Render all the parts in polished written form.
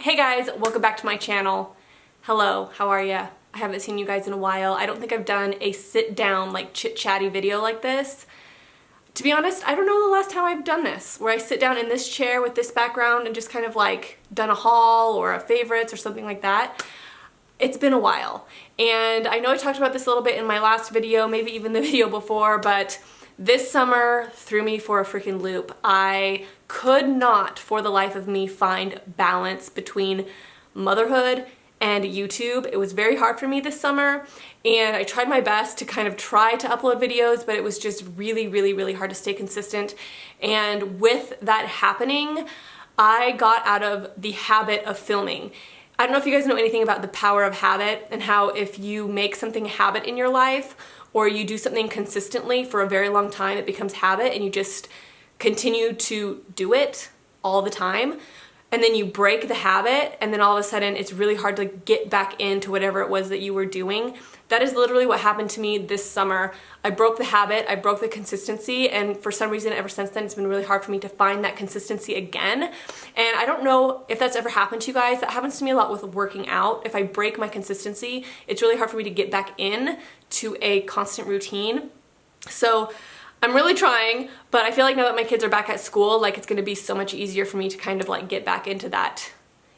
Hey guys, welcome back to my channel. Hello, how are ya? I haven't seen you guys in a while. I don't think I've done a sit down like chit-chatty video like this. To be honest, I don't know the last time I've done this, where I sit down in this chair with this background and just kind of like done a haul or a favorites or something like that. It's been a while. And I know I talked about this a little bit in my last video, maybe even the video before, but this summer threw me for a freaking loop. I could not, for the life of me, find balance between motherhood and YouTube. It was very hard for me this summer, and I tried my best to kind of try to upload videos, but it was just really hard to stay consistent. And with that happening, I got out of the habit of filming. I don't know if you guys know anything about the power of habit and how if you make something a habit in your life, or you do something consistently for a very long time, it becomes habit and you just continue to do it all the time. And then you break the habit and then all of a sudden it's really hard to get back into whatever it was that you were doing. That is literally what happened to me this summer. I broke the habit, I broke the consistency, and for some reason ever since then it's been really hard for me to find that consistency again. And I don't know if that's ever happened to you guys. That happens to me a lot with working out. If I break my consistency, it's really hard for me to get back in to a constant routine. So I'm really trying, but I feel like now that my kids are back at school, like it's gonna be so much easier for me to kind of like get back into that,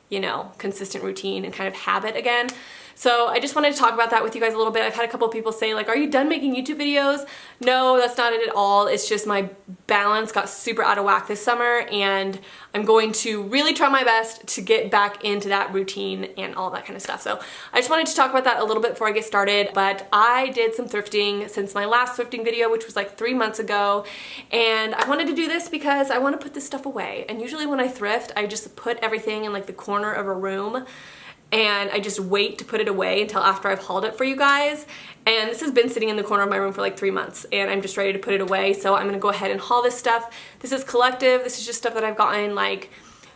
you know, consistent routine and kind of habit again. So I just wanted to talk about that with you guys a little bit. I've had a couple people say like, are you done making YouTube videos? No, that's not it at all. It's just my balance got super out of whack this summer, and I'm going to really try my best to get back into that routine and all that kind of stuff. So I just wanted to talk about that a little bit before I get started, but I did some thrifting since my last thrifting video, which was like 3 months ago, and I wanted to do this because I want to put this stuff away. And usually when I thrift, I just put everything in like the corner of a room, and I just wait to put it away until after I've hauled it for you guys. And this has been sitting in the corner of my room for like 3 months, and I'm just ready to put it away. So I'm gonna go ahead and haul this stuff. This is collective. This is just stuff that I've gotten like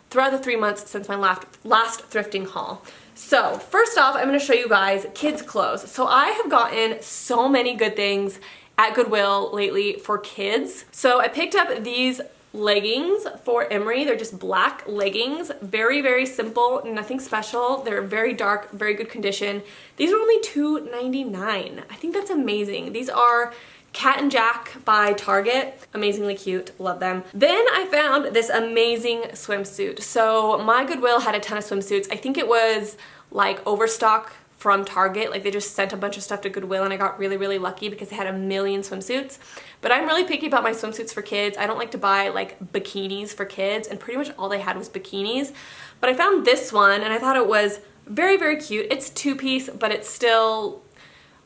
throughout the 3 months since my last thrifting haul. So first off, I'm gonna show you guys kids' clothes. So I have gotten so many good things at Goodwill lately for kids. So I picked up these leggings for Emery. They're just black leggings, very simple, nothing special. They're very dark, very good condition. These are only $2.99. I think that's amazing. These are Cat & Jack by Target. Amazingly cute, love them. Then I found this amazing swimsuit. So my Goodwill had a ton of swimsuits. I think it was like overstock from Target. Like they just sent a bunch of stuff to Goodwill, and I got really lucky because they had a million swimsuits. But I'm really picky about my swimsuits for kids. I don't like to buy like bikinis for kids, and pretty much all they had was bikinis. But I found this one and I thought it was very cute. It's 2-piece, but it still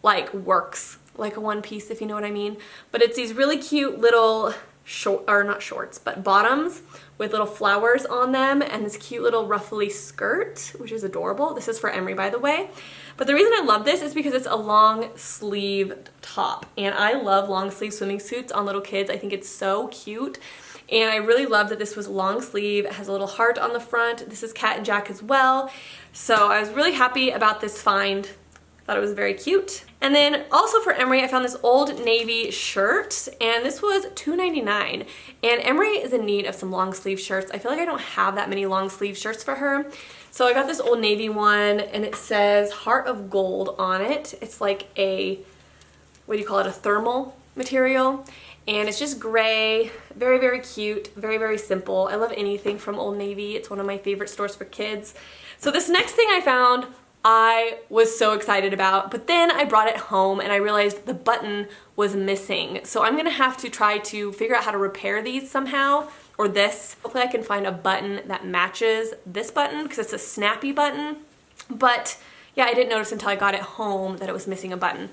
like works like a 1-piece, if you know what I mean. But it's these really cute little not shorts, but bottoms with little flowers on them, and this cute little ruffly skirt, which is adorable. This is for Emery, by the way. But the reason I love this is because it's a long sleeve top, and I love long sleeve swimming suits on little kids. I think it's so cute, and I really love that this was long sleeve. It has a little heart on the front. This is Cat & Jack as well. So I was really happy about this find. Thought it was very cute. And then also for Emery, I found this Old Navy shirt, and this was $2.99. And Emery is in need of some long sleeve shirts. I feel like I don't have that many long sleeve shirts for her. So I got this Old Navy one, and it says Heart of Gold on it. It's like a, what do you call it, a thermal material. And it's just gray, very cute, very simple. I love anything from Old Navy. It's one of my favorite stores for kids. So this next thing I found, I was so excited about, but then I brought it home and I realized the button was missing. So I'm gonna have to try to figure out how to repair these somehow, or this. Hopefully I can find a button that matches this button because it's a snappy button. But yeah, I didn't notice until I got it home that it was missing a button.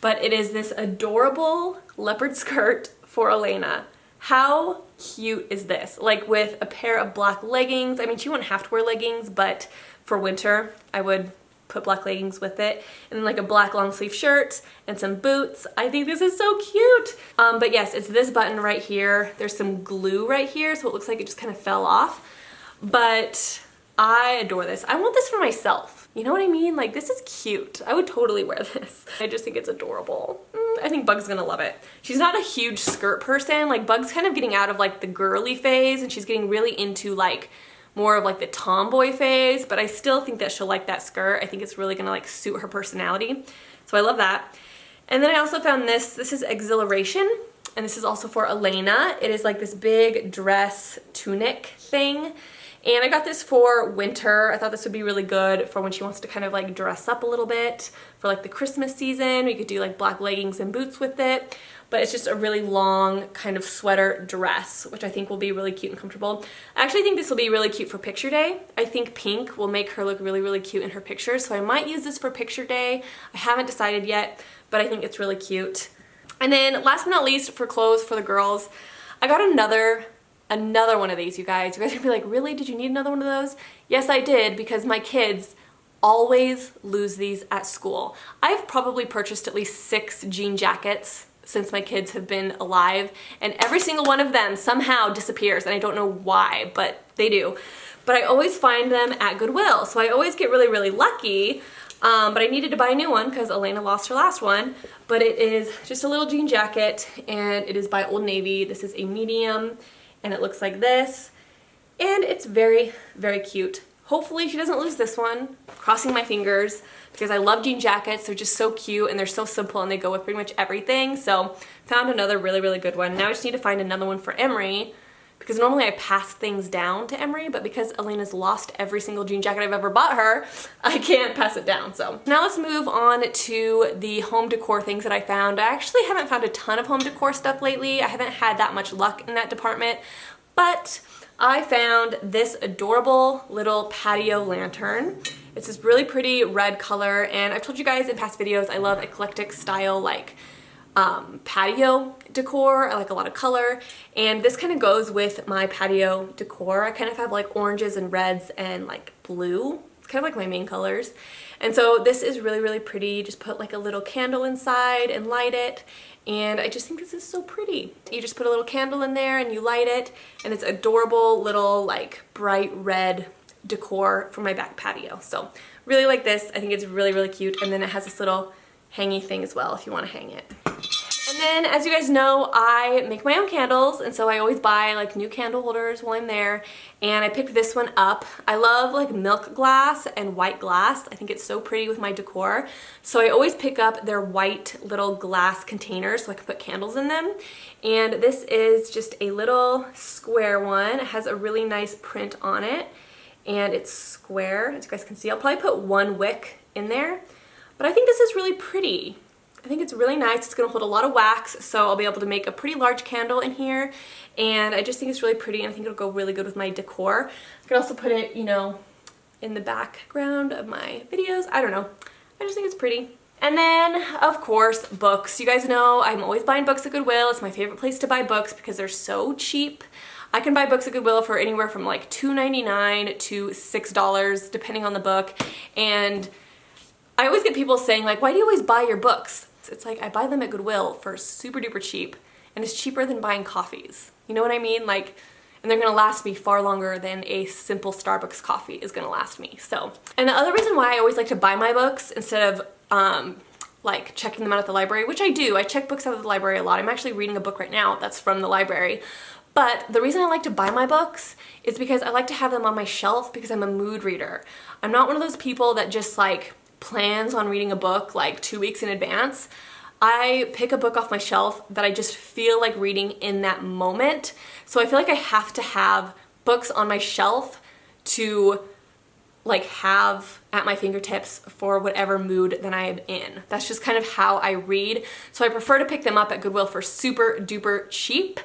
But it is this adorable leopard skirt for Elena. How cute is this? Like with a pair of black leggings. I mean, she wouldn't have to wear leggings, but for winter, I would put black leggings with it, and then like a black long sleeve shirt and some boots. I think this is so cute. But yes, it's this button right here. There's some glue right here, so it looks like it just kind of fell off. But I adore this. I want this for myself. You know what I mean? Like, this is cute. I would totally wear this. I just think it's adorable. I think Bug's gonna love it. She's not a huge skirt person. Like, Bug's kind of getting out of like the girly phase, and she's getting really into like more of like the tomboy phase, but I still think that she'll like that skirt. I think it's really gonna like suit her personality. So I love that. And then I also found this. This is Exhilaration, and this is also for Elena. It is like this big dress tunic thing. And I got this for winter. I thought this would be really good for when she wants to kind of like dress up a little bit for like the Christmas season. We could do like black leggings and boots with it. But it's just a really long kind of sweater dress, which I think will be really cute and comfortable. I actually think this will be really cute for picture day. I think pink will make her look really, really cute in her pictures. So I might use this for picture day. I haven't decided yet, but I think it's really cute. And then last but not least, for clothes for the girls, I got another one of these, you guys. You guys are gonna be like, really? Did you need another one of those? Yes, I did, because my kids always lose these at school. I've probably purchased at least 6 jean jackets since my kids have been alive, and every single one of them somehow disappears, and I don't know why, but they do. But I always find them at Goodwill, so I always get really, really lucky. But I needed to buy a new one because Elena lost her last one. But it is just a little jean jacket, and it is by Old Navy. This is a medium, and it looks like this. And it's very, very cute. Hopefully she doesn't lose this one. Crossing my fingers, because I love jean jackets. They're just so cute, and they're so simple, and they go with pretty much everything. So found another really, really good one. Now I just need to find another one for Emery, because normally I pass things down to Emery, but because Elena's lost every single jean jacket I've ever bought her, I can't pass it down. So now let's move on to the home decor things that I found. I actually haven't found a ton of home decor stuff lately. I haven't had that much luck in that department, but I found this adorable little patio lantern. It's this really pretty red color, and I've told you guys in past videos I love eclectic style, like patio decor. I like a lot of color, and this kind of goes with my patio decor. I kind of have like oranges and reds and like blue. It's kind of like my main colors. And so this is really, really pretty. Just put like a little candle inside and light it, and I just think this is so pretty. You just put a little candle in there and you light it, and it's adorable little like bright red decor for my back patio. So really like this. I think it's really, really cute, and then it has this little hangy thing as well if you want to hang it. And then, as you guys know, I make my own candles, and so I always buy like new candle holders while I'm there, and I picked this one up. I love like milk glass and white glass. I think it's so pretty with my decor. So I always pick up their white little glass containers so I can put candles in them. And this is just a little square one. It has a really nice print on it, and it's square, as you guys can see. I'll probably put one wick in there, but I think this is really pretty. I think it's really nice. It's going to hold a lot of wax, so I'll be able to make a pretty large candle in here, and I just think it's really pretty, and I think it'll go really good with my decor. I could also put it, you know, in the background of my videos. I don't know. I just think it's pretty. And then, of course, books. You guys know I'm always buying books at Goodwill. It's my favorite place to buy books because they're so cheap. I can buy books at Goodwill for anywhere from like $2.99 to $6, depending on the book, and I always get people saying like, why do you always buy your books? It's like I buy them at Goodwill for super duper cheap, and it's cheaper than buying coffees. You know what I mean? Like, and they're gonna last me far longer than a simple Starbucks coffee is gonna last me. So, and the other reason why I always like to buy my books instead of like checking them out at the library, which I do. I check books out of the library a lot. I'm actually reading a book right now that's from the library. But the reason I like to buy my books is because I like to have them on my shelf because I'm a mood reader. I'm not one of those people that just like plans on reading a book like 2 weeks in advance. I pick a book off my shelf that I just feel like reading in that moment. So I feel like I have to have books on my shelf to like have at my fingertips for whatever mood that I am in. That's just kind of how I read. So I prefer to pick them up at Goodwill for super duper cheap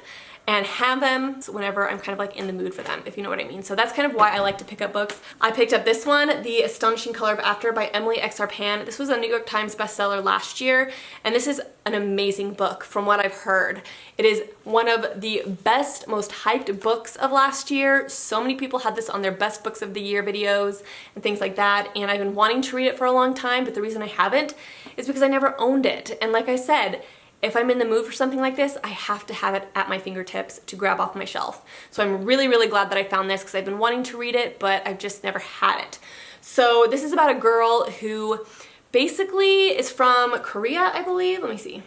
and have them whenever I'm kind of like in the mood for them, if you know what I mean. So that's kind of why I like to pick up books. I picked up this one, The Astonishing Color of After by Emily X. Arpan. This was a New York Times bestseller last year, and this is an amazing book from what I've heard. It is one of the best, most hyped books of last year. So many people had this on their best books of the year videos and things like that, and I've been wanting to read it for a long time, but the reason I haven't is because I never owned it. And like I said, if I'm in the mood for something like this, I have to have it at my fingertips to grab off my shelf. So I'm really, really glad that I found this because I've been wanting to read it, but I've just never had it. So this is about a girl who basically is from Korea, I believe. Let me see.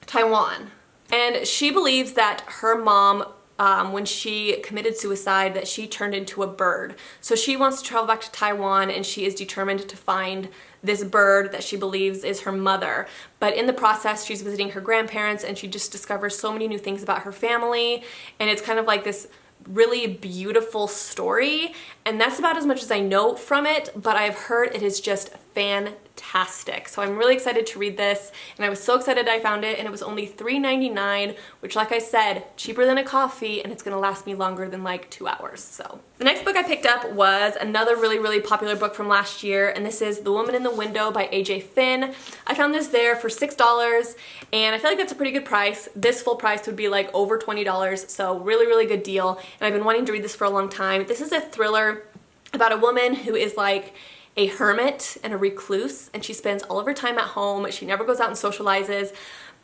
Taiwan. And she believes that her mom when she committed suicide that she turned into a bird. So she wants to travel back to Taiwan, and she is determined to find this bird that she believes is her mother. But in the process, she's visiting her grandparents, and she just discovers so many new things about her family, and it's kind of like this really beautiful story, and that's about as much as I know from it, but I've heard it is just fantastic. So I'm really excited to read this, and I was so excited I found it, and it was only $3.99, which, like I said, cheaper than a coffee, and it's gonna last me longer than like 2 hours. So the next book I picked up was another really popular book from last year, and this is The Woman in the Window by AJ Finn. I found this there for $6, and I feel like that's a pretty good price. This full price would be like over $20, so really good deal, and I've been wanting to read this for a long time. This is a thriller about a woman who is like a hermit and a recluse, and she spends all of her time at home. She never goes out and socializes,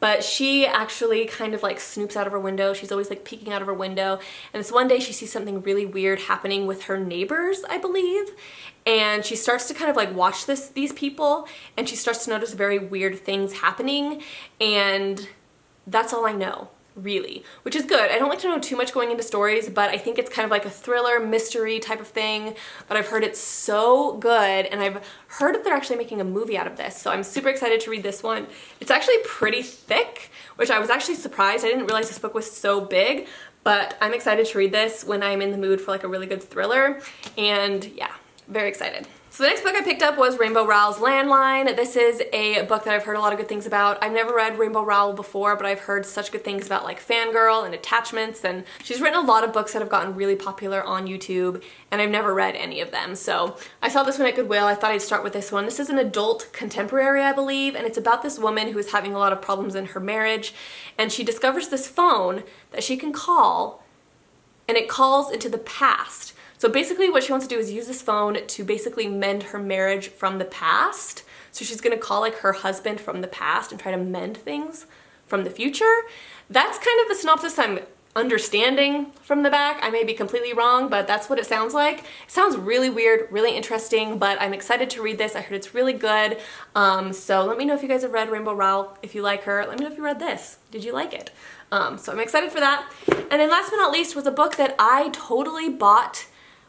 but she actually kind of like snoops out of her window. She's always like peeking out of her window, and this one day she sees something really weird happening with her neighbors, I believe, and she starts to kind of like watch these people, and she starts to notice very weird things happening, and that's all I know, really, which is good. I don't like to know too much going into stories, but I think it's kind of like a thriller mystery type of thing, but I've heard it's so good, and I've heard that they're actually making a movie out of this, so I'm super excited to read this one. It's actually pretty thick, which I was actually surprised. I didn't realize this book was so big, but I'm excited to read this when I'm in the mood for like a really good thriller, and yeah, very excited. So the next book I picked up was Rainbow Rowell's Landline. This is a book that I've heard a lot of good things about. I've never read Rainbow Rowell before, but I've heard such good things about like Fangirl and Attachments, and she's written a lot of books that have gotten really popular on YouTube, and I've never read any of them. So I saw this one at Goodwill. I thought I'd start with this one. This is an adult contemporary, I believe, and it's about this woman who is having a lot of problems in her marriage, and she discovers this phone that she can call, and it calls into the past. So basically what she wants to do is use this phone to basically mend her marriage from the past. So she's gonna call like her husband from the past and try to mend things from the future. That's kind of the synopsis I'm understanding from the back. I may be completely wrong, but that's what it sounds like. It sounds really weird, really interesting, but I'm excited to read this. I heard it's really good. So let me know if you guys have read Rainbow Rowell, if you like her. Let me know if you read this. Did you like it? So I'm excited for that. And then last but not least was a book that I totally bought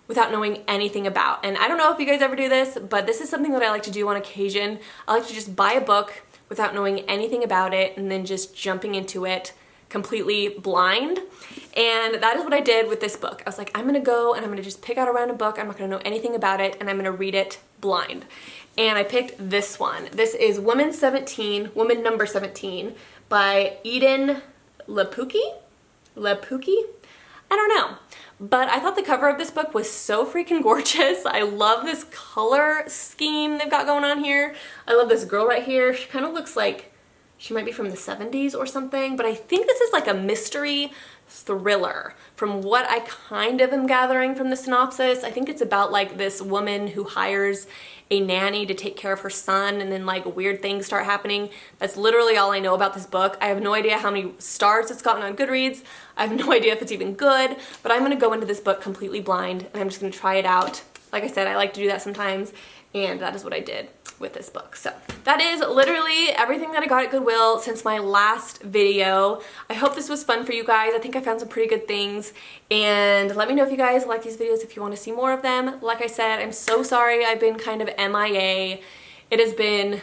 without knowing anything about. And I don't know if you guys ever do this, but this is something that I like to do on occasion. I like to just buy a book without knowing anything about it and then just jumping into it completely blind. And that is what I did with this book. I was like, I'm gonna go and I'm gonna just pick out a random book. I'm not gonna know anything about it, and I'm gonna read it blind. And I picked this one. This is Woman Number 17 by Eden Lepucki? I don't know. But I thought the cover of this book was so freaking gorgeous. I love this color scheme they've got going on here. I love this girl right here. She kind of looks like she might be from the 70s or something, but I think this is like a mystery thriller from what I kind of am gathering from the synopsis. I think it's about like this woman who hires a nanny to take care of her son, and then like weird things start happening. That's literally all I know about this book. I have no idea how many stars it's gotten on Goodreads. I have no idea if it's even good, but I'm gonna go into this book completely blind, and I'm just gonna try it out. Like I said, I like to do that sometimes, and that is what I did with this book. So that is literally everything that I got at Goodwill since my last video. I hope this was fun for you guys. I think I found some pretty good things, and let me know if you guys like these videos, if you want to see more of them. Like I said, I'm so sorry I've been kind of MIA. It has been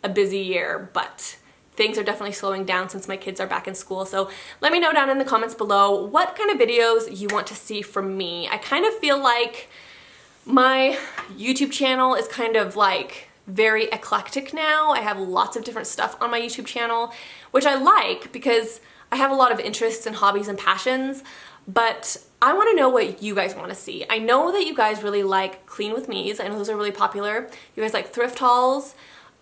a busy year, but things are definitely slowing down since my kids are back in school. So let me know down in the comments below what kind of videos you want to see from me. I kind of feel like my YouTube channel is kind of like very eclectic now. I have lots of different stuff on my YouTube channel, which I like because I have a lot of interests and hobbies and passions, but I want to know what you guys want to see. I know that you guys really like Clean With Me's. I know those are really popular. You guys like thrift hauls.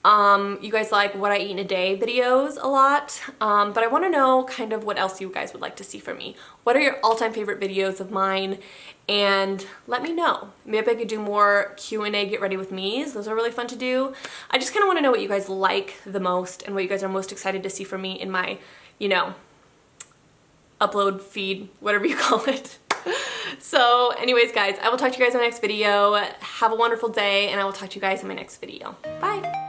You guys like what I eat in a day videos a lot, but I want to know kind of what else you guys would like to see from me. What are your all-time favorite videos of mine? And let me know. Maybe I could do more Q&A Get Ready With Me's. Those are really fun to do. I just kind of want to know what you guys like the most and what you guys are most excited to see from me in my, you know, upload feed, whatever you call it. So anyways, guys, I will talk to you guys in my next video. Have a wonderful day, and I will talk to you guys in my next video. Bye!